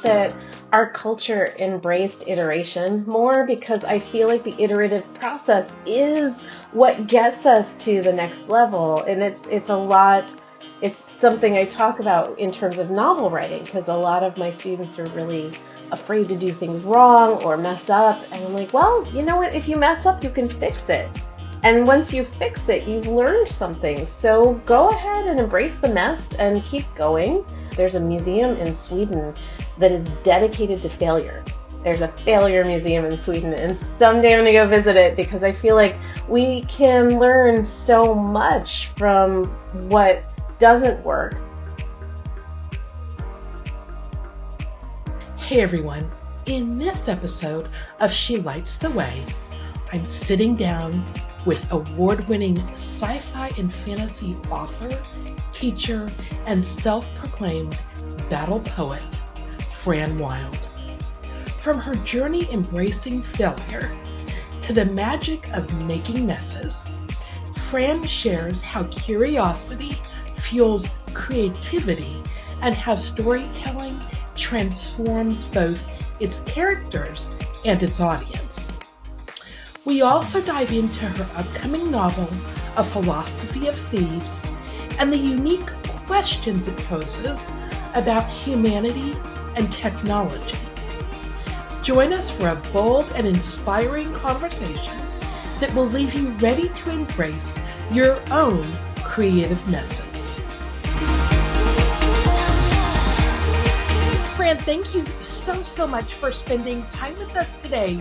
that our culture embraced iteration more, because I feel like the iterative process is what gets us to the next level. And it's something I talk about in terms of novel writing, because a lot of my students are really afraid to do things wrong or mess up. And I'm like, well, you know what? If you mess up, you can fix it. And once you fix it, you've learned something. So go ahead and embrace the mess and keep going. There's a museum in Sweden that is dedicated to failure. There's a failure museum in Sweden, and someday I'm going to go visit it, because I feel like we can learn so much from what doesn't work. Hey everyone, in this episode of She Lights the Way, I'm sitting down with award-winning sci-fi and fantasy author, teacher, and self-proclaimed battle poet, Fran Wilde. From her journey embracing failure to the magic of making messes, Fran shares how curiosity fuels creativity and how storytelling transforms both its characters and its audience. We also dive into her upcoming novel, A Philosophy of Thieves, and the unique questions it poses about humanity and technology. Join us for a bold and inspiring conversation that will leave you ready to embrace your own creative messes. Fran, thank you so much for spending time with us today.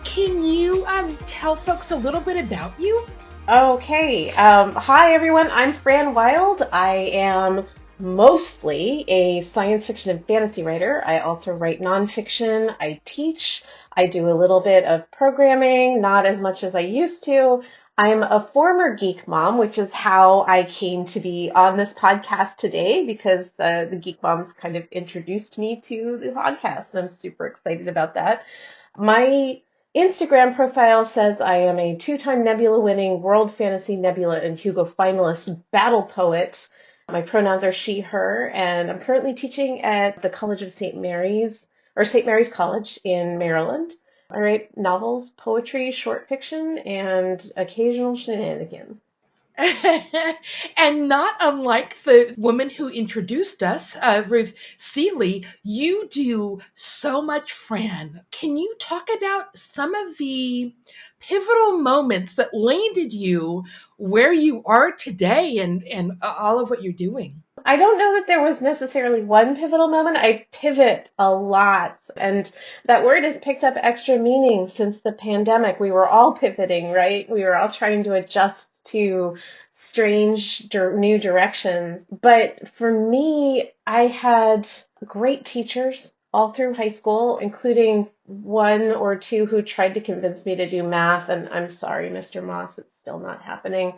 Can you tell folks a little bit about you? Okay. Hi, everyone. I'm Fran Wilde. I am mostly a science fiction and fantasy writer. I also write nonfiction. I teach. I do a little bit of programming, not as much as I used to. I'm a former geek mom, which is how I came to be on this podcast today, because the Geek Moms kind of introduced me to the podcast, and I'm super excited about that. My Instagram profile says I am a 2-time Nebula-winning World Fantasy Nebula and Hugo finalist battle poet. My pronouns are she, her, and I'm currently teaching at the College of St. Mary's, or St. Mary's College in Maryland. I write novels, poetry, short fiction, and occasional shenanigans. And not unlike the woman who introduced us, Ruth Seeley, you do so much, Fran. Can you talk about some of the pivotal moments that landed you where you are today and all of what you're doing? I don't know that there was necessarily one pivotal moment. I pivot a lot, and that word has picked up extra meaning since the pandemic. We were all pivoting, right? We were all trying to adjust to strange new directions. But for me, I had great teachers all through high school, including one or two who tried to convince me to do math. And I'm sorry, Mr. Moss, it's still not happening.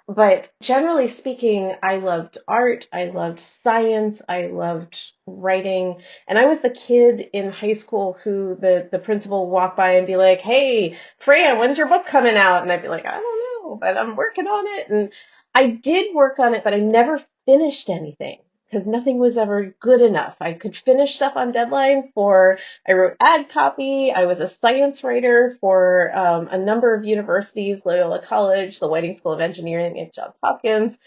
But generally speaking, I loved art, I loved science, I loved writing. And I was the kid in high school who the principal would walk by and be like, "Hey, Fran, when's your book coming out?" And I'd be like, "I don't know, but I'm working on it." And I did work on it, but I never finished anything, because nothing was ever good enough. I could finish stuff on deadline I wrote ad copy. I was a science writer for a number of universities, Loyola College, the Whiting School of Engineering at Johns Hopkins.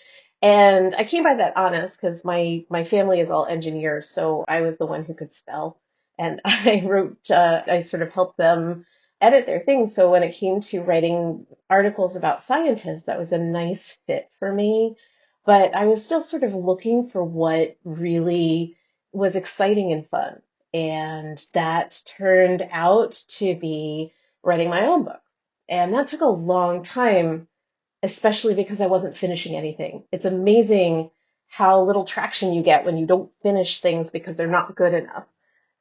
And I came by that honest because my family is all engineers, so I was the one who could spell. And I sort of helped them edit their things. So when it came to writing articles about scientists, that was a nice fit for me. But I was still sort of looking for what really was exciting and fun. And that turned out to be writing my own book. And that took a long time, especially because I wasn't finishing anything. It's amazing how little traction you get when you don't finish things because they're not good enough.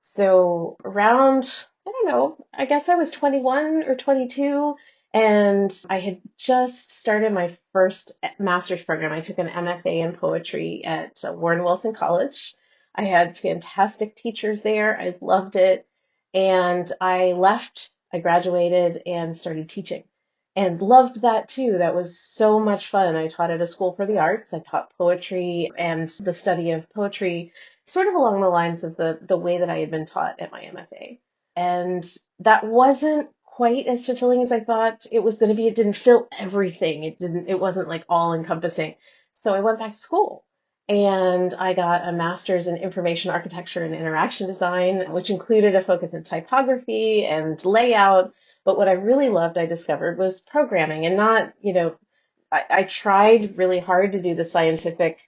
So around, I don't know, I guess I was 21 or 22, and I had just started my first master's program. I took an MFA in poetry at Warren Wilson College. I had fantastic teachers there. I loved it. And I left, I graduated and started teaching, and loved that too. That was so much fun. I taught at a school for the arts. I taught poetry and the study of poetry sort of along the lines of the way that I had been taught at my MFA. And that wasn't quite as fulfilling as I thought it was going to be. It didn't fill everything. It wasn't like all encompassing. So I went back to school and I got a master's in information architecture and interaction design, which included a focus in typography and layout. But what I really loved, I discovered, was programming, and not, I tried really hard to do the scientific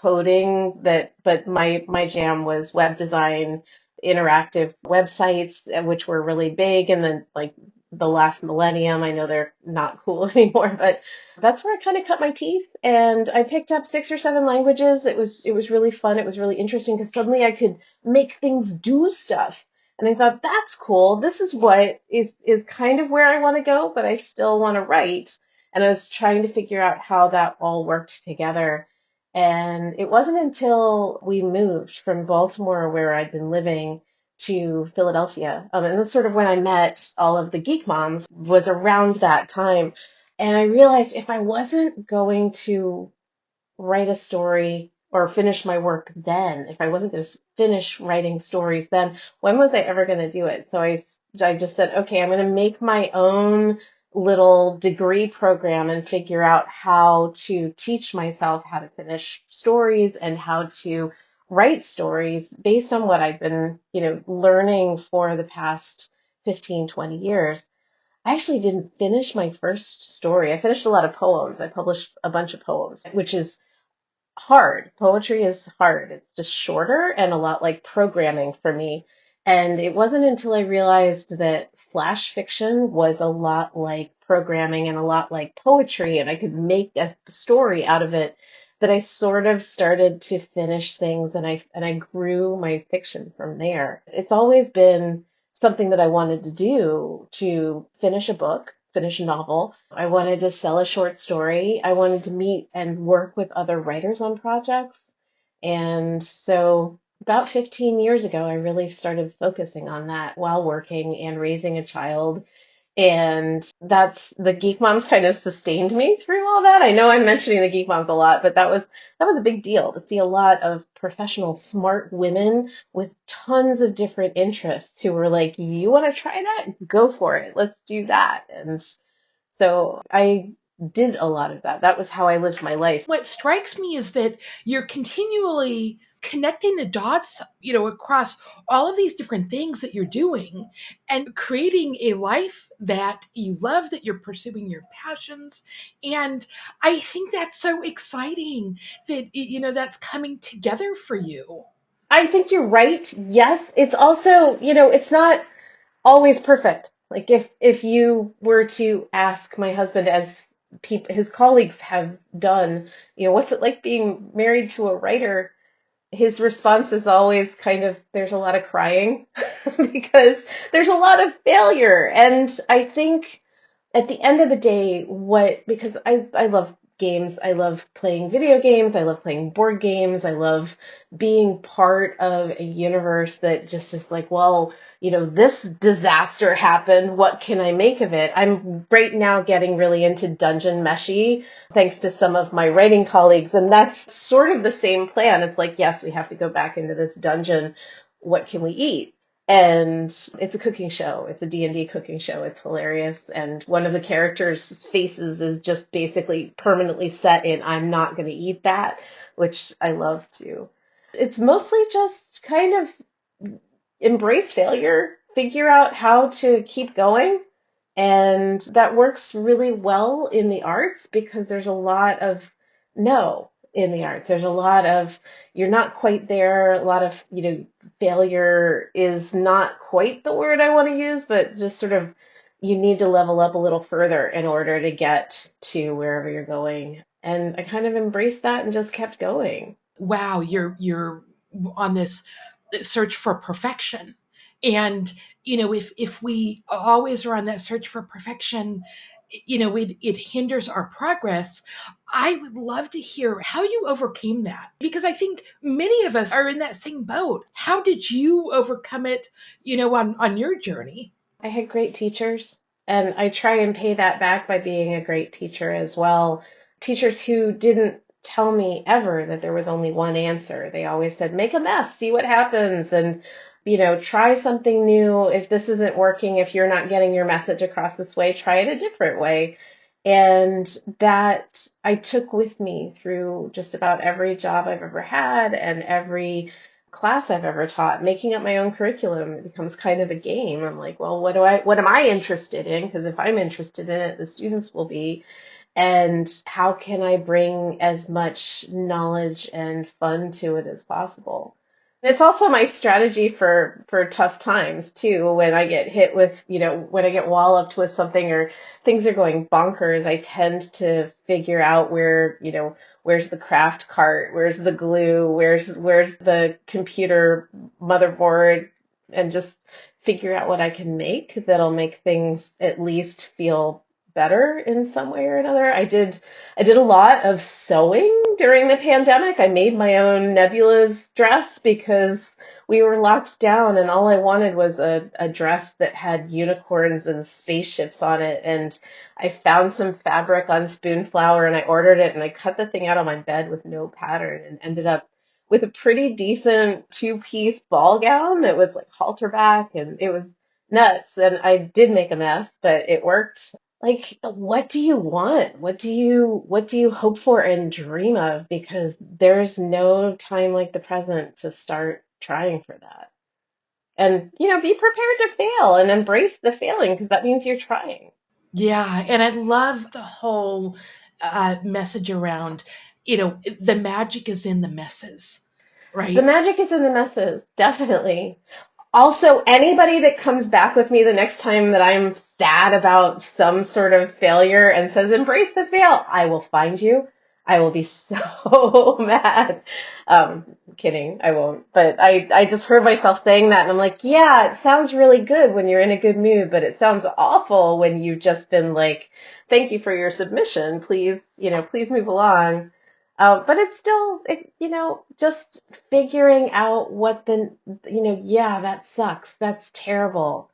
coding but my jam was web design, interactive websites, which were really big. And then like the last millennium, I know they're not cool anymore, but that's where I kind of cut my teeth. And I picked up 6 or 7 languages. It was really fun. It was really interesting because suddenly I could make things do stuff. And I thought, that's cool. This is what is kind of where I want to go, but I still want to write. And I was trying to figure out how that all worked together. And it wasn't until we moved from Baltimore, where I'd been living, to Philadelphia. And that's sort of when I met all of the geek moms, was around that time. And I realized if I wasn't going to write a story or finish my work then, if I wasn't going to finish writing stories then, when was I ever going to do it? So I just said, okay, I'm going to make my own little degree program and figure out how to teach myself how to finish stories and how to write stories based on what I've been, learning for the past 15, 20 years. I actually didn't finish my first story. I finished a lot of poems. I published a bunch of poems, which is hard. Poetry is hard. It's just shorter and a lot like programming for me. And it wasn't until I realized that flash fiction was a lot like programming and a lot like poetry, and I could make a story out of it, that I sort of started to finish things, and I grew my fiction from there. It's always been something that I wanted to do, to finish a book, finish a novel. I wanted to sell a short story. I wanted to meet and work with other writers on projects. And so about 15 years ago, I really started focusing on that while working and raising a child. And that's the Geek Moms kind of sustained me through all that. I know I'm mentioning the Geek Moms a lot, but that was a big deal to see a lot of professional, smart women with tons of different interests who were like, you want to try that? Go for it. Let's do that. And so I did a lot of that. That was how I lived my life. What strikes me is that you're continually connecting the dots, across all of these different things that you're doing and creating a life that you love, that you're pursuing your passions. And I think that's so exciting that, that's coming together for you. I think you're right. Yes. It's also, it's not always perfect. Like if you were to ask my husband, as his colleagues have done, what's it like being married to a writer? His response is always kind of, there's a lot of crying because there's a lot of failure. And I think at the end of the day, because I love games, I love playing video games, I love playing board games, I love being part of a universe that just is like, well, this disaster happened, what can I make of it? I'm right now getting really into dungeon meshy, thanks to some of my writing colleagues, and that's sort of the same plan. It's like, yes, we have to go back into this dungeon. What can we eat? And it's a cooking show. It's a D&D cooking show. It's hilarious. And one of the characters' faces is just basically permanently set in, I'm not going to eat that, which I love too. It's mostly just kind of embrace failure, figure out how to keep going. And that works really well in the arts because there's a lot of no in the arts. There's a lot of, you're not quite there. A lot of, failure is not quite the word I want to use, but just sort of, you need to level up a little further in order to get to wherever you're going. And I kind of embraced that and just kept going. Wow, you're on this search for perfection. And if we always are on that search for perfection, it hinders our progress. I would love to hear how you overcame that, because I think many of us are in that same boat. How did you overcome it, on your journey? I had great teachers, and I try and pay that back by being a great teacher as well. Teachers who didn't tell me ever that there was only one answer. They always said, make a mess, see what happens, and try something new. If this isn't working, if you're not getting your message across this way, try it a different way. And that I took with me through just about every job I've ever had and every class I've ever taught. Making up my own curriculum, it becomes kind of a game. I'm like, well, what am I interested in? Because if I'm interested in it, the students will be. And how can I bring as much knowledge and fun to it as possible? It's also my strategy for tough times too. When I get hit with, when I get walloped with something or things are going bonkers, I tend to figure out where's the craft cart, where's the glue, where's the computer motherboard, and just figure out what I can make that'll make things at least feel better in some way or another. I did a lot of sewing during the pandemic. I made my own Nebula's dress because we were locked down and all I wanted was a dress that had unicorns and spaceships on it. And I found some fabric on Spoonflower and I ordered it and I cut the thing out on my bed with no pattern and ended up with a pretty decent two-piece ball gown that was like halter back, and it was nuts. And I did make a mess, but it worked. Like, what do you want? What do you hope for and dream of? Because there's no time like the present to start trying for that. And, be prepared to fail and embrace the failing because that means you're trying. Yeah, and I love the whole message around, the magic is in the messes, The right? magic is in the messes, definitely. Also, anybody that comes back with me the next time that I'm sad about some sort of failure and says, embrace the fail, I will find you. I will be so mad. Kidding, I won't. But I just heard myself saying that and I'm like, yeah, it sounds really good when you're in a good mood, but it sounds awful when you've just been like, thank you for your submission. Please, please move along. But it's still, just figuring out yeah, that sucks. That's terrible.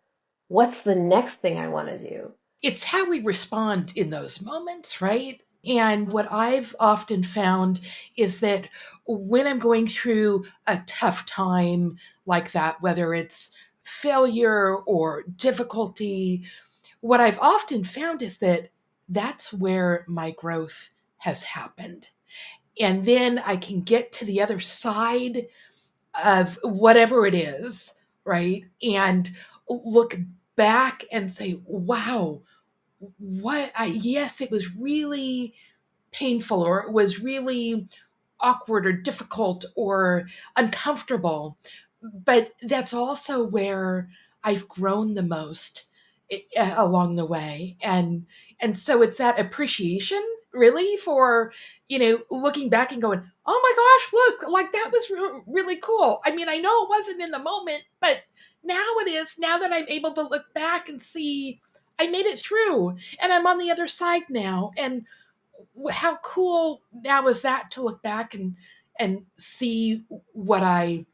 What's the next thing I want to do? It's how we respond in those moments, right? And what I've often found is that when I'm going through a tough time like that, whether it's failure or difficulty, what I've often found is that that's where my growth has happened. And then I can get to the other side of whatever it is, right? And look back and say, wow, yes, it was really painful, or it was really awkward or difficult or uncomfortable. But that's also where I've grown the most along the way. And so it's that appreciation really for, looking back and going, oh my gosh, look, like that was really cool. I mean, I know it wasn't in the moment, but now it is, now that I'm able to look back and see I made it through and I'm on the other side now. And how cool now is that to look back and see whether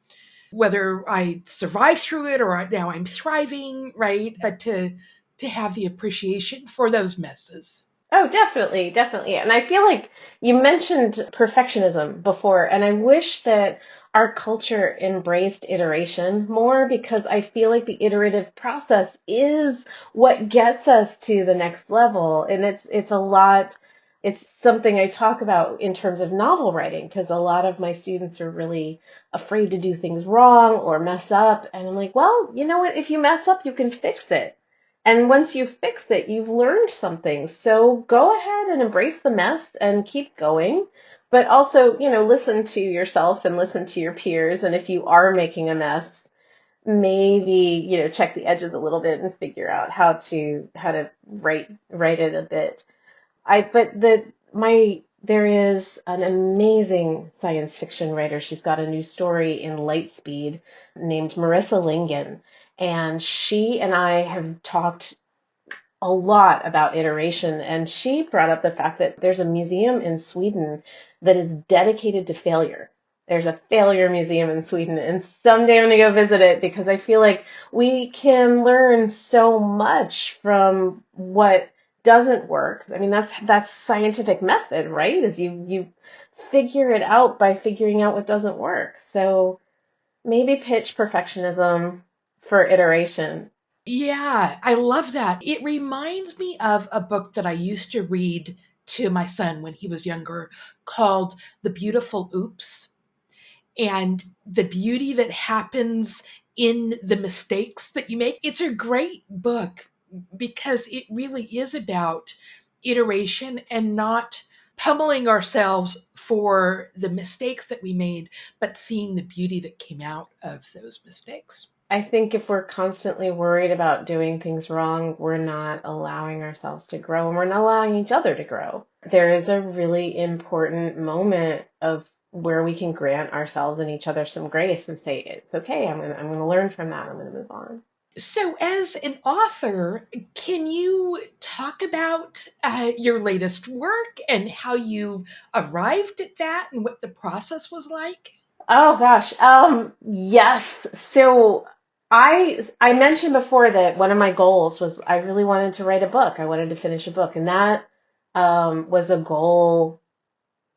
I survived through it or now I'm thriving, right? But to have the appreciation for those messes. Oh, definitely, definitely. And I feel like you mentioned perfectionism before, and I wish that our culture embraced iteration more because I feel like the iterative process is what gets us to the next level. And it's something I talk about in terms of novel writing because a lot of my students are really afraid to do things wrong or mess up. And I'm like, well, you know what? If you mess up, you can fix it. And once you fix it, you've learned something. So go ahead and embrace the mess and keep going. But also, listen to yourself and listen to your peers. And if you are making a mess, maybe, check the edges a little bit and figure out how to write it a bit. There is an amazing science fiction writer. She's got a new story in Lightspeed named Marissa Lingen. And she and I have talked a lot about iteration, and she brought up the fact that there's a museum in Sweden that is dedicated to failure. There's a failure museum in Sweden, and someday I'm going to go visit it because I feel like we can learn so much from what doesn't work. I mean, that's scientific method, right? Is you figure it out by figuring out what doesn't work. So maybe pitch perfectionism for iteration. Yeah, I love that. It reminds me of a book that I used to read to my son when he was younger called The Beautiful Oops, and the beauty that happens in the mistakes that you make. It's a great book because it really is about iteration and not pummeling ourselves for the mistakes that we made, but seeing the beauty that came out of those mistakes. I think if we're constantly worried about doing things wrong, we're not allowing ourselves to grow and we're not allowing each other to grow. There is a really important moment of where we can grant ourselves and each other some grace and say, it's okay, I'm gonna learn from that, I'm gonna move on. So, as an author, can you talk about your latest work and how you arrived at that and what the process was like? Oh gosh. Yes. So I mentioned before that one of my goals was I really wanted to write a book. I wanted to finish a book, and that was a goal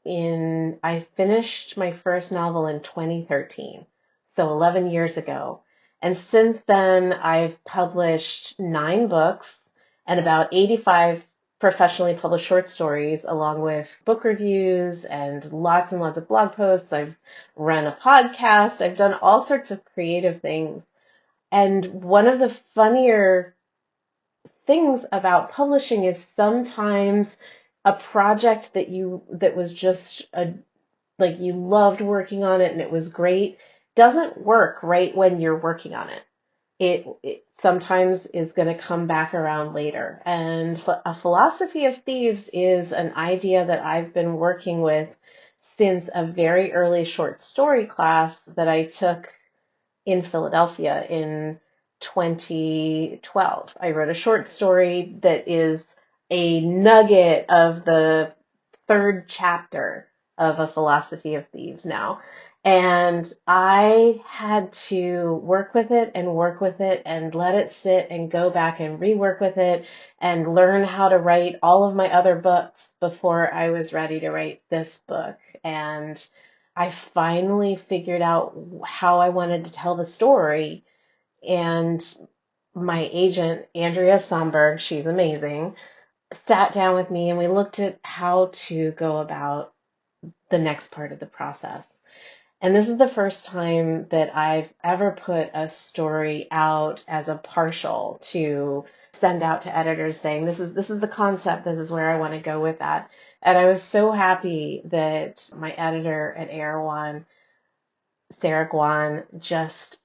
I finished my first novel in 2013, so 11 years ago. And since then, I've published 9 books and about 85 professionally published short stories, along with book reviews and lots of blog posts. I've run a podcast. I've done all sorts of creative things. And one of the funnier things about publishing is sometimes a project that was just like you loved working on it and it was great doesn't work right when you're working on it. It sometimes is going to come back around later. And a philosophy of thieves is an idea that I've been working with since a very early short story class that I took in Philadelphia in 2012. I wrote a short story that is a nugget of the third chapter of A Philosophy of Thieves now. And I had to work with it and let it sit and go back and rework with it and learn how to write all of my other books before I was ready to write this book. And I finally figured out how I wanted to tell the story. And my agent, Andrea Somberg, she's amazing, sat down with me and we looked at how to go about the next part of the process. And this is the first time that I've ever put a story out as a partial to send out to editors saying, this is the concept, this is where I want to go with that. And I was so happy that my editor at Erewhon, Sarah Guan, just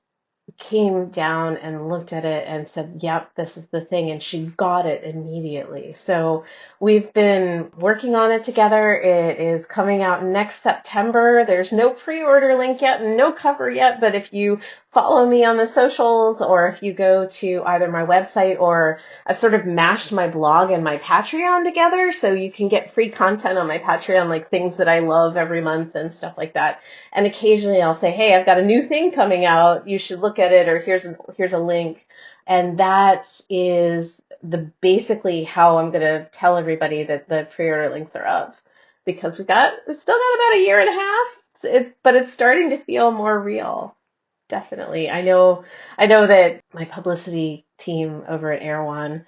came down and looked at it and said, yep, this is the thing. And she got it immediately. So we've been working on it together. It is coming out next September. There's no pre-order link yet and no cover yet. But if you follow me on the socials or if you go to either my website or I've sort of mashed my blog and my Patreon together so you can get free content on my Patreon, like things that I love every month and stuff like that. And occasionally I'll say, hey, I've got a new thing coming out. You should look at it, or here's a link. And that is basically how I'm going to tell everybody that the pre-order links are up, because we still got about a year and a half. But it's starting to feel more real. Definitely. I know that my publicity team over at Erewhon,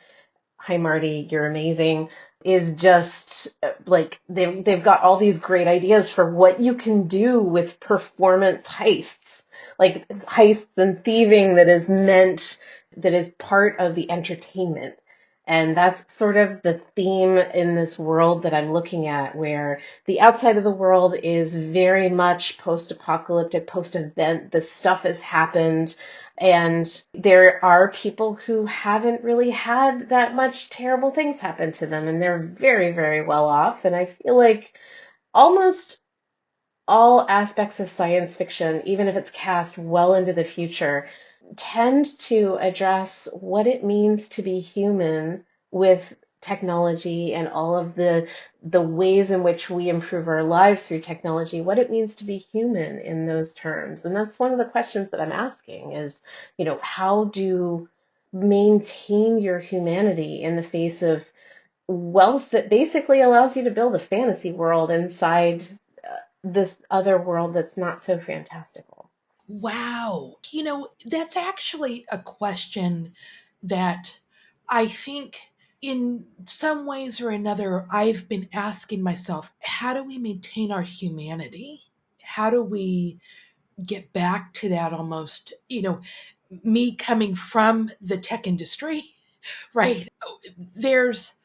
hi Marty, you're amazing, is just like they've got all these great ideas for what you can do with performance heists, like heists and thieving that is part of the entertainment. And that's sort of the theme in this world that I'm looking at, where the outside of the world is very much post-apocalyptic, post-event. The stuff has happened, and there are people who haven't really had that much terrible things happen to them, and they're very, very well off. And I feel like almost all aspects of science fiction, even if it's cast well into the future, tend to address what it means to be human with technology and all of the ways in which we improve our lives through technology, what it means to be human in those terms. And that's one of the questions that I'm asking is, how do maintain your humanity in the face of wealth that basically allows you to build a fantasy world inside this other world that's not so fantastical. Wow. That's actually a question that I think in some ways or another I've been asking myself, how do we maintain our humanity? How do we get back to that almost, me coming from the tech industry, right? There's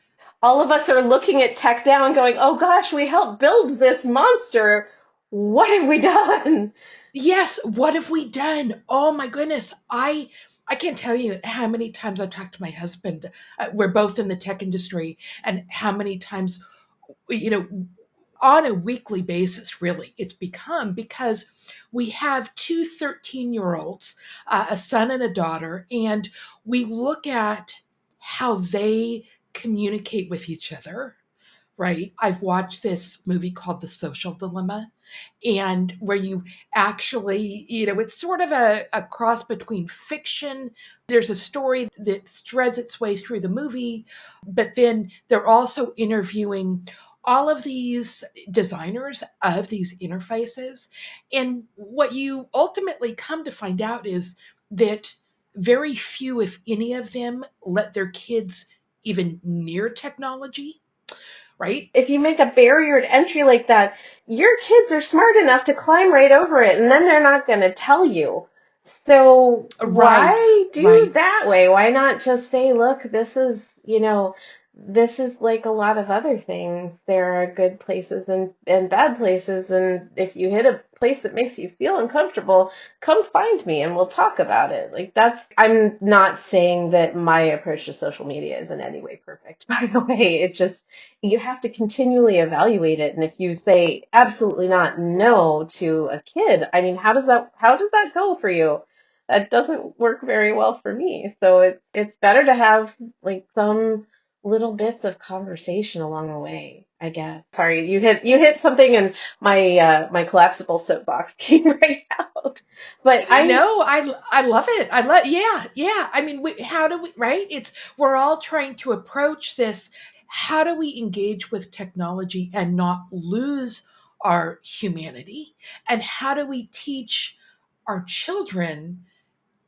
All of us are looking at tech now and going, oh gosh, we helped build this monster. What have we done? Yes, what have we done? Oh my goodness. I can't tell you how many times I've talked to my husband. We're both in the tech industry, and how many times, you know, on a weekly basis, really, it's become because we have two 13-year-olds, a son and a daughter, and we look at how they communicate with each other, right? I've watched this movie called The Social Dilemma, and where you actually, it's sort of a cross between fiction. There's a story that threads its way through the movie, but then they're also interviewing all of these designers of these interfaces. And what you ultimately come to find out is that very few, if any of them, let their kids even near technology, right? If you make a barrier to entry like that, your kids are smart enough to climb right over it, and then they're not going to tell you. So Right, why do right. that way? Why not just say, look, this is like a lot of other things. There are good places and bad places, and if you hit a place that makes you feel uncomfortable, come find me and we'll talk about it. Like I'm not saying that my approach to social media is in any way perfect, by the way. It just, you have to continually evaluate it. And if you say absolutely not no to a kid, I mean, how does that go for you? That doesn't work very well for me. So it's better to have like some little bits of conversation along the way, I guess. Sorry, you hit something and my collapsible soapbox came right out. But I love it. I love, yeah, yeah. I mean, how do we, right? We're all trying to approach this. How do we engage with technology and not lose our humanity? And how do we teach our children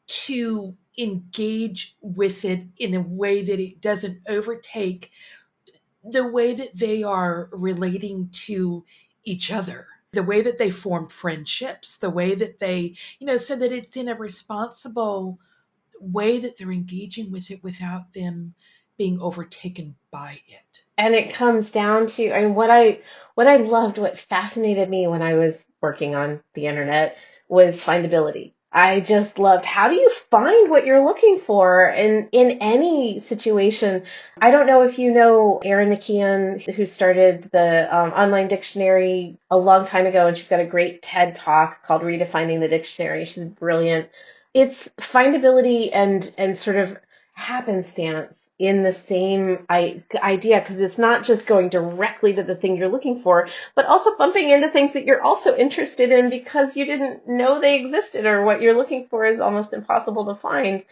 to engage with it in a way that it doesn't overtake the way that they are relating to each other, the way that they form friendships, the way that they, so that it's in a responsible way that they're engaging with it without them being overtaken by it. and it comes down to, I mean, what I loved, what fascinated me when I was working on the internet was findability. I just loved, how do you find what you're looking for in any situation? I don't know if you know Erin McKeon, who started the online dictionary a long time ago, and she's got a great TED talk called Redefining the Dictionary. She's brilliant. It's findability and sort of happenstance in the same idea, because it's not just going directly to the thing you're looking for, but also bumping into things that you're also interested in because you didn't know they existed, or what you're looking for is almost impossible to find.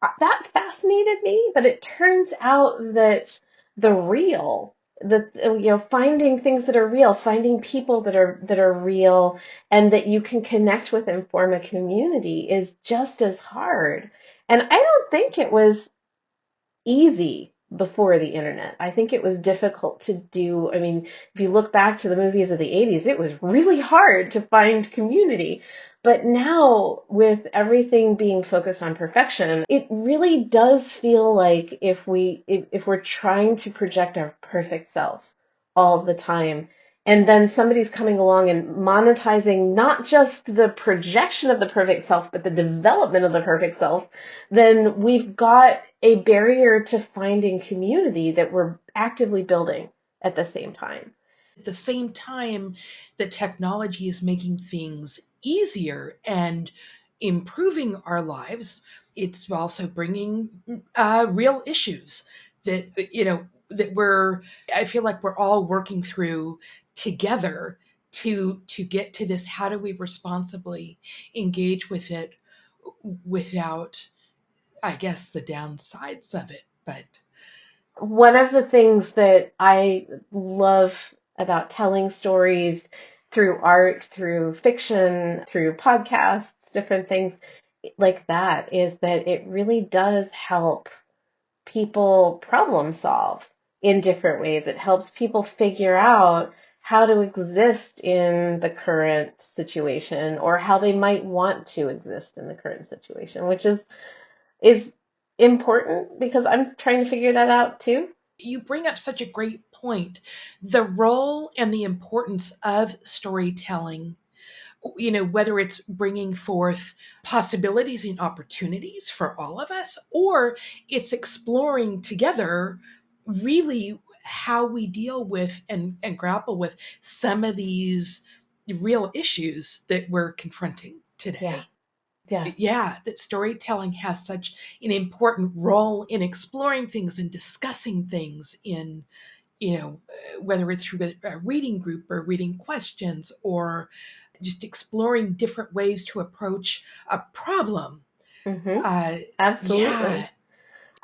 That fascinated me, but it turns out that the real, finding things that are real, finding people that are real, and that you can connect with and form a community is just as hard. And I don't think it was easy before the internet. I think it was difficult to do. I mean, if you look back to the movies of the 80s, it was really hard to find community. But now, with everything being focused on perfection, it really does feel like if we're trying to project our perfect selves all the time, and then somebody's coming along and monetizing not just the projection of the perfect self, but the development of the perfect self, then we've got a barrier to finding community that we're actively building at the same time. At the same time that technology is making things easier and improving our lives, it's also bringing real issues that, I feel like we're all working through together to get to this. How do we responsibly engage with it without, I guess, the downsides of it? But One of the things that I love about telling stories through art, through fiction, through podcasts, different things like that, is that it really does help people problem solve in different ways. It helps people figure out how to exist in the current situation or how they might want to exist in the current situation, which is important because I'm trying to figure that out too. You bring up such a great point. The role and the importance of storytelling, whether it's bringing forth possibilities and opportunities for all of us, or it's exploring together really how we deal with and grapple with some of these real issues that we're confronting Yeah. today. Yes. Yeah, that storytelling has such an important role in exploring things and discussing things in, whether it's through a reading group or reading questions or just exploring different ways to approach a problem. Hmm. Uh, yeah, Absolutely.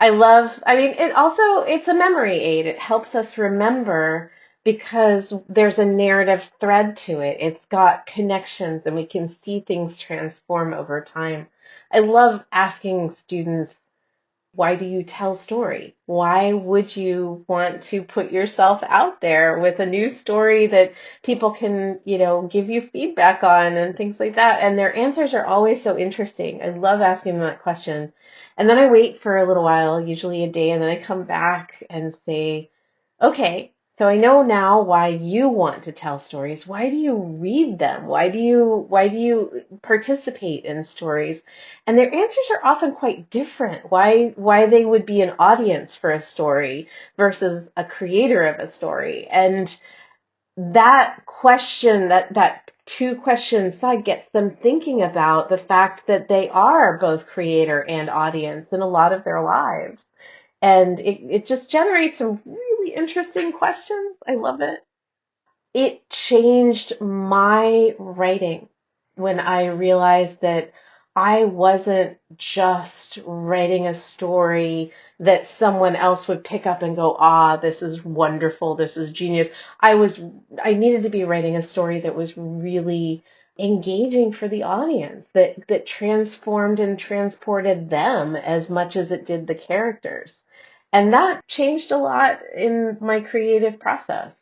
I mean, it's a memory aid. It helps us remember because there's a narrative thread to it. It's got connections and we can see things transform over time. I love asking students, why do you tell story? Why would you want to put yourself out there with a new story that people can, give you feedback on and things like that? And their answers are always so interesting. I love asking them that question. And then I wait for a little while, usually a day, and then I come back and say, okay, so I know now why you want to tell stories. Why do you read them? Why do you participate in stories? And their answers are often quite different. Why they would be an audience for a story versus a creator of a story. And that question, that two question side gets them thinking about the fact that they are both creator and audience in a lot of their lives. And it just generates some really interesting questions. I love it. It changed my writing when I realized that I wasn't just writing a story that someone else would pick up and go, ah, this is wonderful, this is genius. I needed to be writing a story that was really engaging for the audience, that transformed and transported them as much as it did the characters. And that changed a lot in my creative process.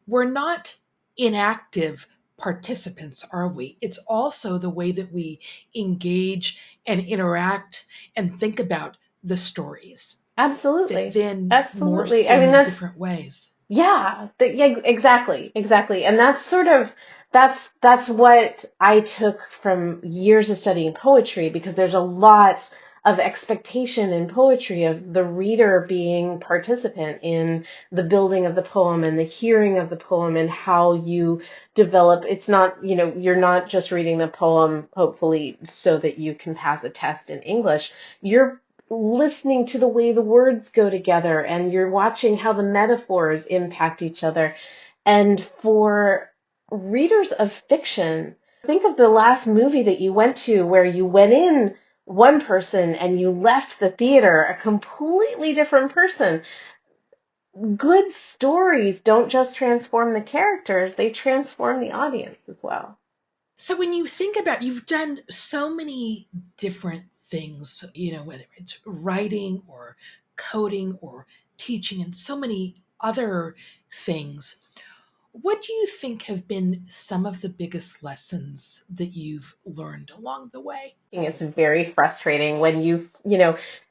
we're not inactive participants, are we? It's also the way that we engage and interact and think about the stories that Absolutely. then morphs Absolutely. I them mean, in different ways. yeah, exactly, exactly. And that's sort of, that's what I took from years of studying poetry, because there's a lot of expectation in poetry of the reader being participant in the building of the poem and the hearing of the poem and how you develop. It's not, you're not just reading the poem, hopefully, so that you can pass a test in English. You're listening to the way the words go together and you're watching how the metaphors impact each other. And for readers of fiction, think of the last movie that you went to where you went in one person and you left the theater a completely different person. Good stories don't just transform the characters, they transform the audience as well. So when you think about, you've done so many different things, whether it's writing or coding or teaching and so many other things. What do you think have been some of the biggest lessons that you've learned along the way? It's very frustrating when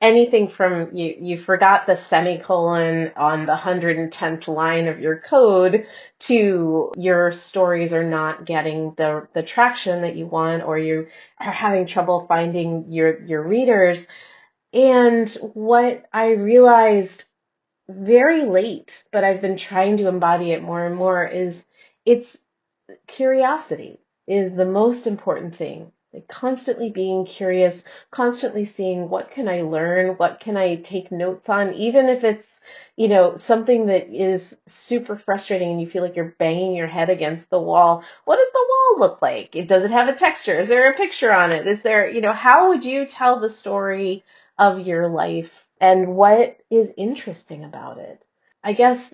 anything from you forgot the semicolon on the 110th line of your code to your stories are not getting the traction that you want, or you are having trouble finding your readers. And what I realized very late, but I've been trying to embody it more and more, is it's curiosity is the most important thing. Like constantly being curious, constantly seeing what can I learn, what can I take notes on, even if it's, something that is super frustrating and you feel like you're banging your head against the wall. What does the wall look like? Does it have a texture? Is there a picture on it? Is there, how would you tell the story of your life and what is interesting about it? I guess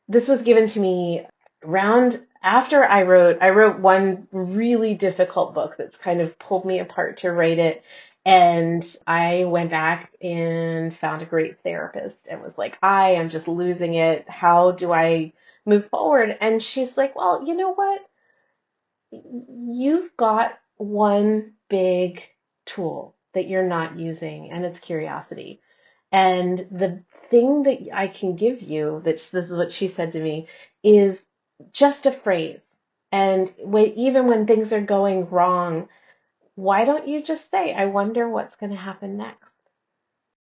this was given to me round after I wrote one really difficult book that's kind of pulled me apart to write it. And I went back and found a great therapist and was like, I am just losing it. How do I move forward? And she's like, well, you know what? You've got one big tool that you're not using, and it's curiosity. And the thing that I can give you, this is what she said to me, is just a phrase. And even when things are going wrong, why don't you just say, I wonder what's going to happen next?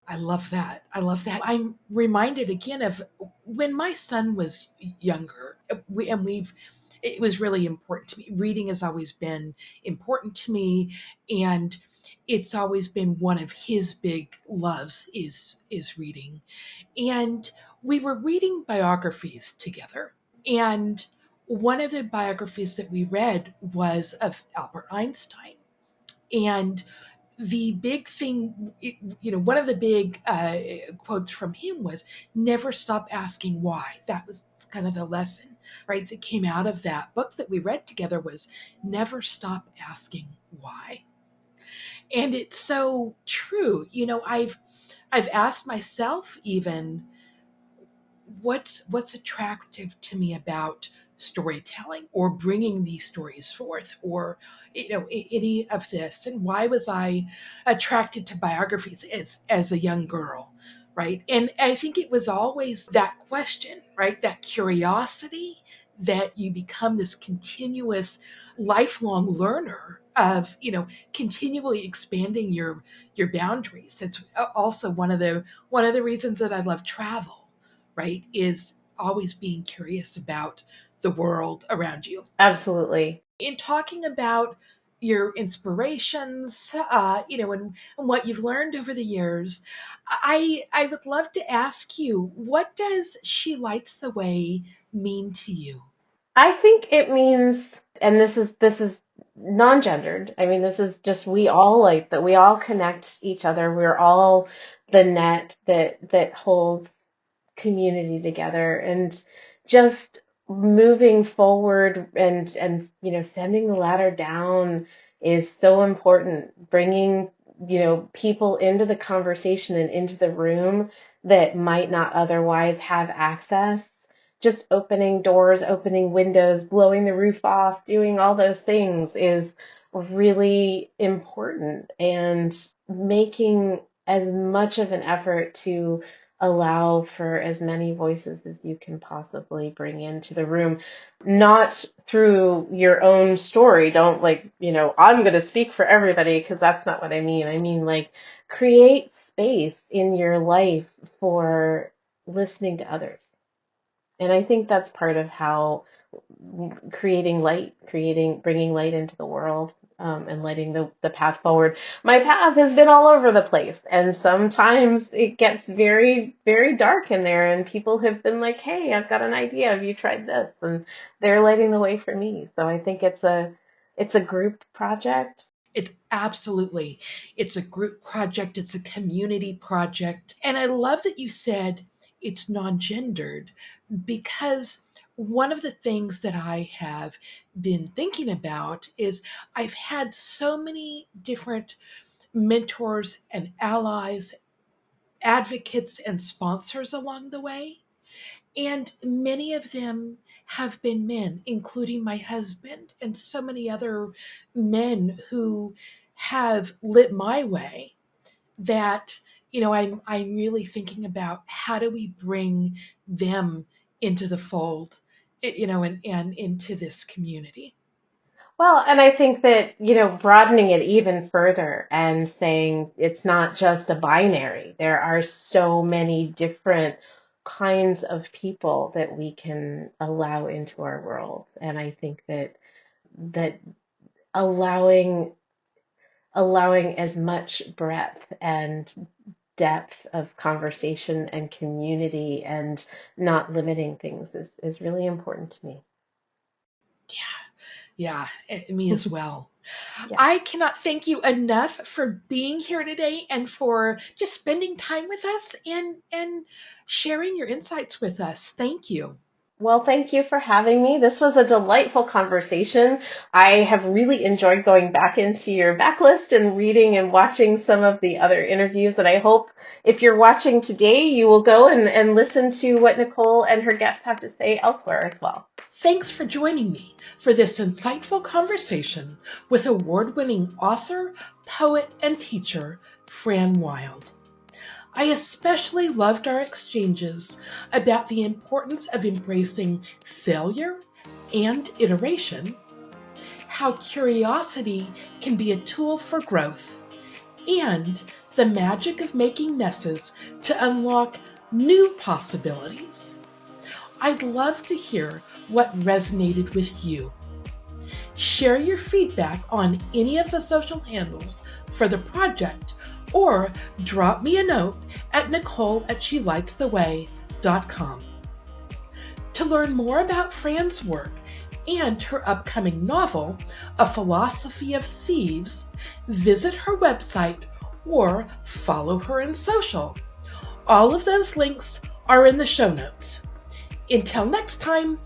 I love that. I love that. I'm reminded again of when my son was younger. It was really important to me. Reading has always been important to me, and it's always been one of his big loves is reading. And we were reading biographies together. And one of the biographies that we read was of Albert Einstein. And the big thing, one of the big quotes from him was never stop asking why. That was kind of the lesson, right, that came out of that book that we read together was never stop asking why. And it's so true. I've asked myself even what's attractive to me about storytelling or bringing these stories forth, or any of this, and why was I attracted to biographies as a young girl, right? And I think it was always that question, right, that curiosity, that you become this continuous lifelong learner of continually expanding your boundaries. That's also one of the reasons that I love travel, right, is always being curious about the world around you. Absolutely. In talking about your inspirations, and what you've learned over the years, I would love to ask you, what does She Lights the Way mean to you? I think it means, and this is non-gendered. I mean, this is just we all like that. We all connect each other. We're all the net that holds community together, and just moving forward and sending the ladder down is so important. Bringing people into the conversation and into the room that might not otherwise have access, just opening doors, opening windows, blowing the roof off, doing all those things is really important, and making as much of an effort to allow for as many voices as you can possibly bring into the room, not through your own story. Don't I'm going to speak for everybody, because that's not what I mean. I mean, like, create space in your life for listening to others. And I think that's part of how bringing light into the world, and lighting the path forward. My path has been all over the place, and sometimes it gets very, very dark in there, and people have been like, hey, I've got an idea. Have you tried this? And they're lighting the way for me. So I think it's a group project. It's a group project, it's a community project. And I love that you said it's non-gendered, because one of the things that I have been thinking about is I've had so many different mentors and allies, advocates and sponsors along the way. And many of them have been men, including my husband and so many other men who have lit my way, that I'm really thinking about how do we bring them into the fold, and into this community. Well, and I think that, broadening it even further and saying it's not just a binary. There are so many different kinds of people that we can allow into our world. And I think that allowing allowing as much breadth and depth of conversation and community, and not limiting things, is really important to me. Yeah, me as well. Yeah. I cannot thank you enough for being here today and for just spending time with us and sharing your insights with us. Thank you. Well, thank you for having me. This was a delightful conversation. I have really enjoyed going back into your backlist and reading and watching some of the other interviews. And I hope if you're watching today, you will go and listen to what Nicole and her guests have to say elsewhere as well. Thanks for joining me for this insightful conversation with award-winning author, poet, and teacher, Fran Wilde. I especially loved our exchanges about the importance of embracing failure and iteration, how curiosity can be a tool for growth, and the magic of making messes to unlock new possibilities. I'd love to hear what resonated with you. Share your feedback on any of the social handles for the project, or drop me a note at nicole@shelightstheway.com. To learn more about Fran's work and her upcoming novel, A Philosophy of Thieves, visit her website or follow her in social. All of those links are in the show notes. Until next time.